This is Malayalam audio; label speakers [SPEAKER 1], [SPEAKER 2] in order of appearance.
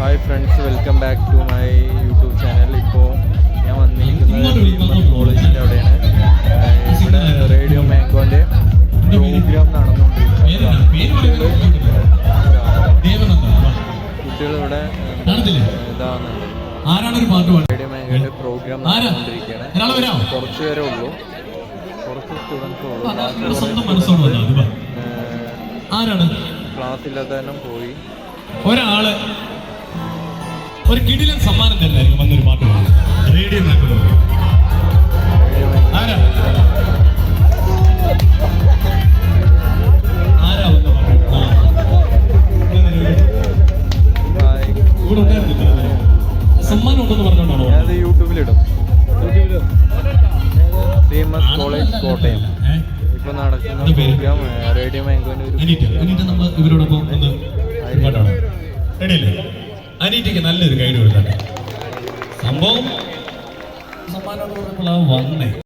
[SPEAKER 1] Hi friends, welcome back to my YouTube channel. ഇപ്പോൾ ഞാൻ വന്നിരിക്കുന്നത് കോളേജിൻ്റെ അവിടെയാണ്. ഇവിടെ റേഡിയോ മാംഗോൻ്റെ പ്രോഗ്രാം നടന്നുകൊണ്ടിരിക്കുന്നത്. കുട്ടികളിവിടെ റേഡിയോ മാംഗോൻ്റെ പ്രോഗ്രാം നടന്നുകൊണ്ടിരിക്കുകയാണ്. കുറച്ച് പേരേ ഉള്ളൂ, കുറച്ച് സ്റ്റുഡൻസേ ഉള്ളൂ. ക്ലാസ്സില്ലാത്ത തന്നെ പോയി.
[SPEAKER 2] ഒരാള് ഒരു കിടിലൻ സമ്മാനം തന്നെയായിരിക്കും വന്നൊരു പാട്ട് റേഡിയോ ആരാ ആരാ വന്ന സമ്മാനം ഉണ്ടെന്ന് പറഞ്ഞോണ്ടാണോ?
[SPEAKER 1] ഞാനത് യൂട്യൂബിലിടും. ഫേമസ് കോളേജ് കോട്ടയം ഇപ്പൊ നടക്കുന്ന പ്രോഗ്രാം റേഡിയോ മാംഗോന്റെ
[SPEAKER 2] നമ്മൾ ഇവരോടൊപ്പം ഒന്ന് റെഡിയല്ലേ? അനീറ്റയ്ക്ക് നല്ലൊരു ഗൈഡ് കൊടുക്കട്ടെ. സംഭവം സമ്മാനം വന്നേ